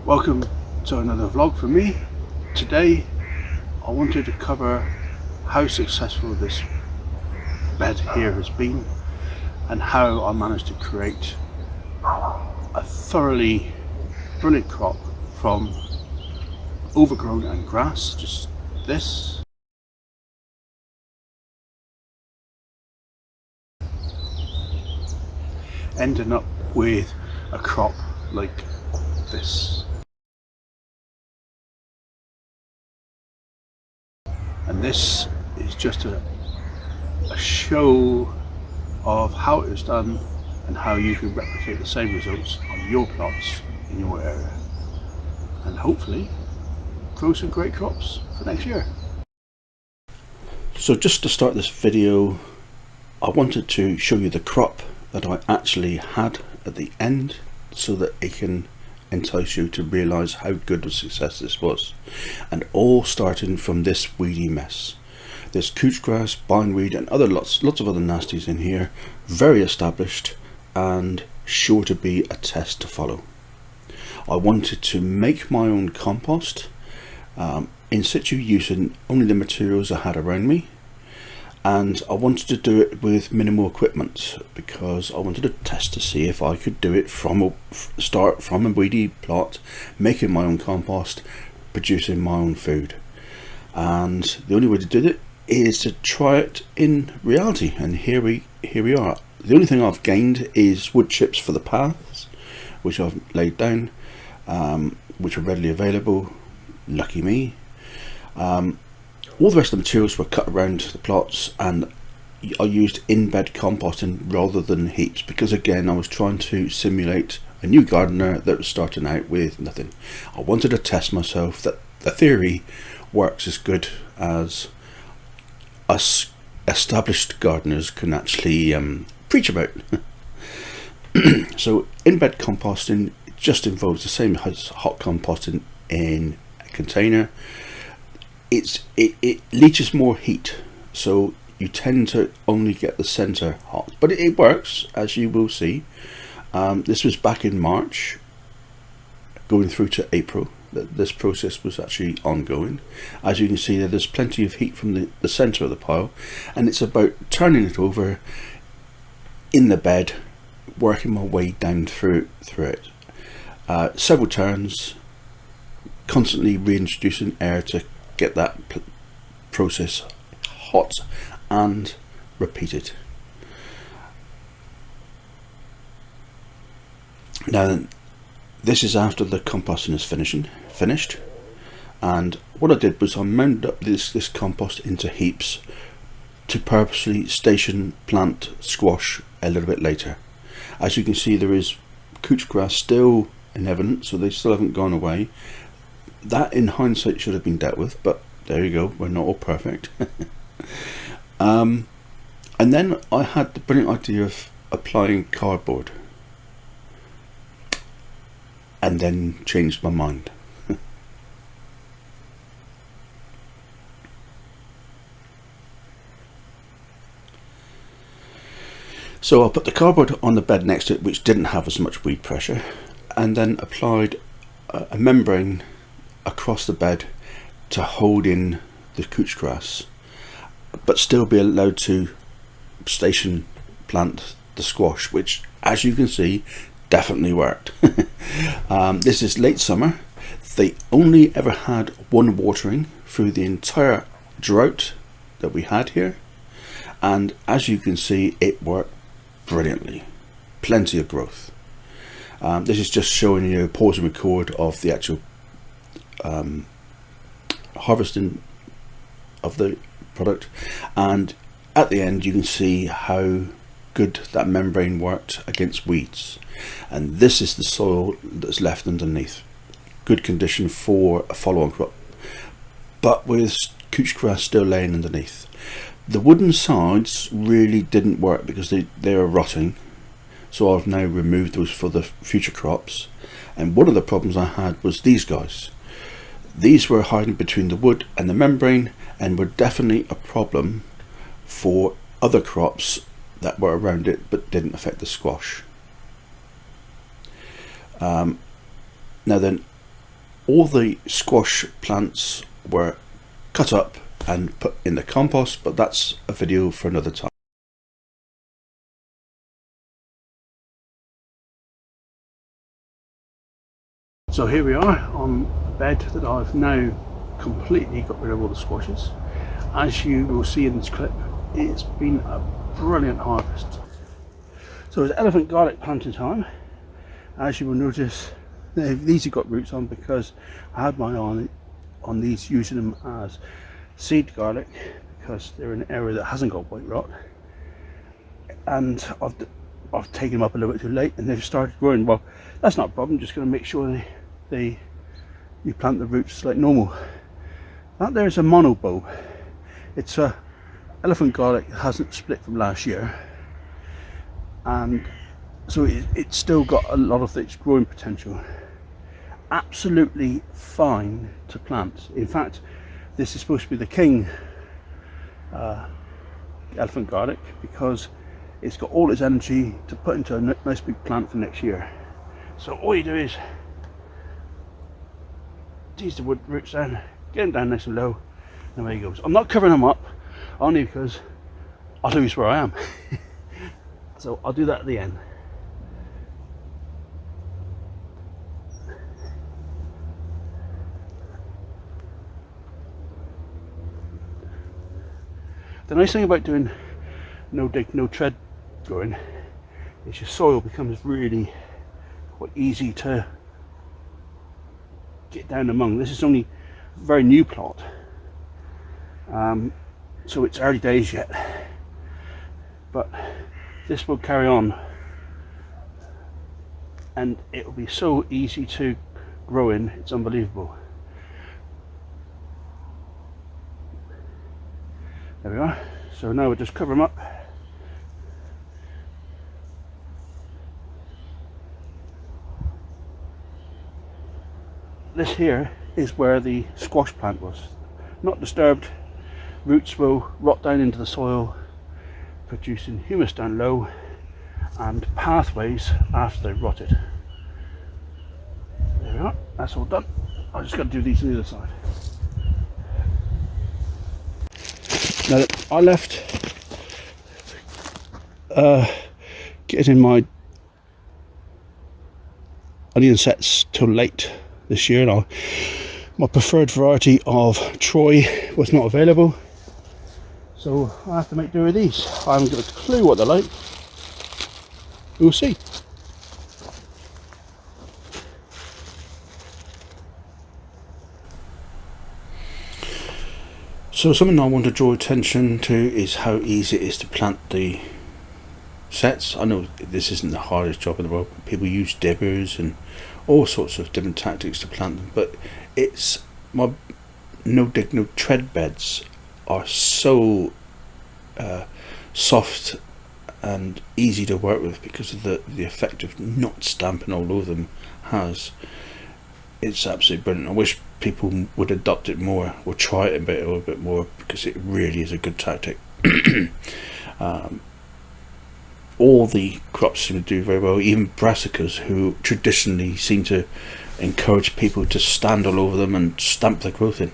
Welcome to another vlog from me. Today I wanted to cover how successful this bed here has been and how I managed to create a thoroughly brilliant crop from overgrown and grass, just this, ending up with a crop like this. And this is just a show of how it is done and how you can replicate the same results on your plots in your area, and hopefully grow some great crops for next year. So just to start this video, I wanted to show you the crop that I actually had at the end so that it can entice you to realise how good a success this was, and all starting from this weedy mess. There's couch grass, bindweed and lots of other nasties in here, very established and sure to be a test to follow. I wanted to make my own compost in situ using only the materials I had around me, and I wanted to do it with minimal equipment because I wanted to test to see if I could do it start from a weedy plot, making my own compost, producing my own food. And the only way to do it is to try it in reality, and here we are. The only thing I've gained is wood chips for the paths, which I've laid down, which are readily available, lucky me. All the rest of the materials were cut around the plots, and I used in-bed composting rather than heaps because, again, I was trying to simulate a new gardener that was starting out with nothing. I wanted to test myself that the theory works as good as us established gardeners can actually preach about. So in-bed composting just involves the same as hot composting in a container. It leaches more heat, so you tend to only get the center hot, but it works, as you will see. This was back in March going through to April that this process was actually ongoing. As you can see, there's plenty of heat from the center of the pile, and it's about turning it over in the bed, working my way down through it. Several turns, constantly reintroducing air to get that process hot and repeated. Now this is after the composting is finished, and what I did was I mounted up this compost into heaps to purposely station plant squash a little bit later. As you can see, there is couch grass still in evidence, so they still haven't gone away. That in hindsight should have been dealt with, but there you go, we're not all perfect. And then I had the brilliant idea of applying cardboard, and then changed my mind. So I put the cardboard on the bed next to it, which didn't have as much weed pressure, and then applied a membrane across the bed to hold in the couch grass, but still be allowed to station plant the squash, which, as you can see, definitely worked. This is late summer. They only ever had one watering through the entire drought that we had here, and as you can see, it worked brilliantly. Plenty of growth. This is just showing you a pause and record of the actual harvesting of the product, and at the end you can see how good that membrane worked against weeds. And this is the soil that's left underneath, good condition for a follow-on crop, but with couch grass still laying underneath. The wooden sides really didn't work because they are rotting, so I've now removed those for the future crops. And one of the problems I had was these guys. These were hiding between the wood and the membrane, and were definitely a problem for other crops that were around it but didn't affect the squash. Now then, All the squash plants were cut up and put in the compost, but that's a video for another time. So here we are on a bed that I've now completely got rid of all the squashes. As you will see in this clip, it's been a brilliant harvest. So it's elephant garlic planting time. As you will notice, these have got roots on because I had my eye on these, using them as seed garlic because they're in an area that hasn't got white rot, and I've taken them up a little bit too late and they've started growing. Well, that's not a problem, just going to make sure you plant the roots like normal. That there is a monobulb. It's a elephant garlic that hasn't split from last year, and so it's still got a lot of its growing potential. Absolutely fine to plant. In fact, this is supposed to be the king elephant garlic because it's got all its energy to put into a nice big plant for next year. So all you do is tease the wood roots down, get them down nice and low, and away he goes. I'm not covering them up only because I'll lose where I am. So I'll do that at the end. The nice thing about doing no dig, no tread growing is your soil becomes really quite easy to get down among. This is only a very new plot, so it's early days yet, but this will carry on and it will be so easy to grow in, it's unbelievable. There we are. So now we'll just cover them up. This here is where the squash plant was. Not disturbed. Roots will rot down into the soil, producing humus down low and pathways after they've rotted. There we are. That's all done. I just got to do these on the other side. Now I left getting my onion sets till late this year, and my preferred variety of Troy was not available, so I have to make do with these. I haven't got a clue what they're like. We'll see. So something I want to draw attention to is how easy it is to plant the sets. I know this isn't the hardest job in the world. People use dibbers and all sorts of different tactics to plant them, but it's my no dig, no tread beds are so soft and easy to work with because of the effect of not stamping all over them has. It's absolutely brilliant. I wish people would adopt it more or try it a little bit more because it really is a good tactic. All the crops seem to do very well, even brassicas, who traditionally seem to encourage people to stand all over them and stamp their growth in.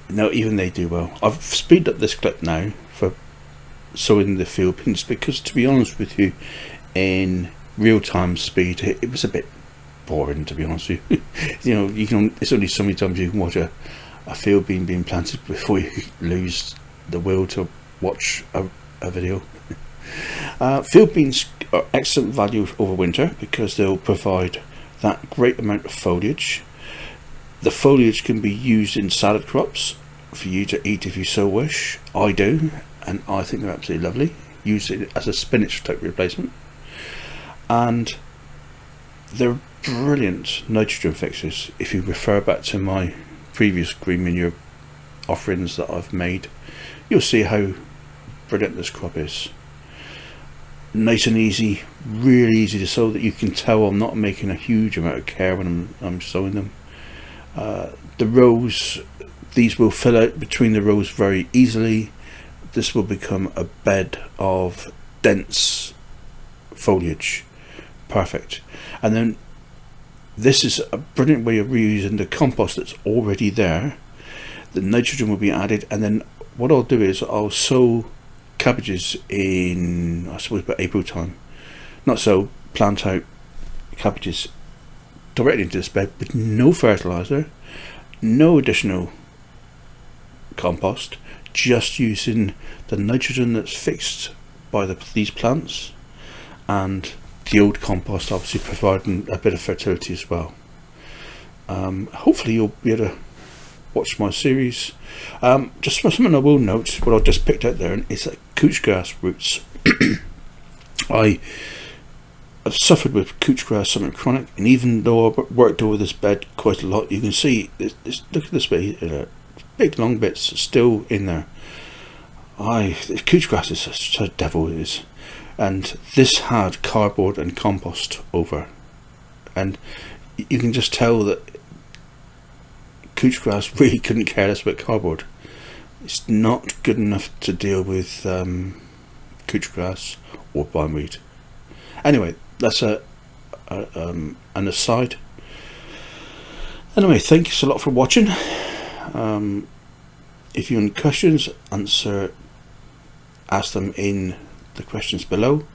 No, even they do well. I've speeded up this clip now for sowing the field beans because, to be honest with you, in real-time speed it was a bit boring, to be honest with you. You know, it's only so many times you can watch a field bean being planted before you lose the will to watch a video. Field beans are excellent value over winter because they'll provide that great amount of foliage. The foliage can be used in salad crops for you to eat if you so wish. I do, and I think they're absolutely lovely. Use it as a spinach type replacement, and they're brilliant nitrogen fixers. If you refer back to my previous green manure offerings that I've made, you'll see how brilliant this crop is. Nice and easy, really easy to sow, that you can tell I'm not making a huge amount of care when I'm sowing them. The rows, these will fill out between the rows very easily. This will become a bed of dense foliage. Perfect. And then this is a brilliant way of reusing the compost that's already there. The nitrogen will be added, and then what I'll do is I'll sow cabbages in, I suppose, about April time. Not so, plant out cabbages directly into this bed with no fertiliser, no additional compost, just using the nitrogen that's fixed by these plants, and the old compost obviously providing a bit of fertility as well. Hopefully you'll be able to watch my series. Just something I will note, what I've just picked out there, is that couch grass roots. I have suffered with couch grass, something chronic, and even though I've worked over this bed quite a lot, you can see look at this bit, big long bits still in there. Couch grass is such a devil, it is. And this had cardboard and compost over, and you can just tell that couch grass really couldn't care less about cardboard. It's not good enough to deal with couch grass or bindweed. Anyway, that's an aside. Anyway, thanks a lot for watching. If you have any questions, ask them in the questions below.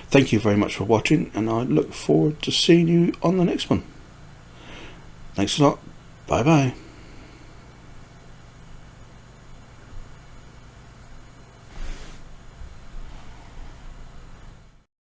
Thank you very much for watching, and I look forward to seeing you on the next one. Thanks a lot. Bye bye.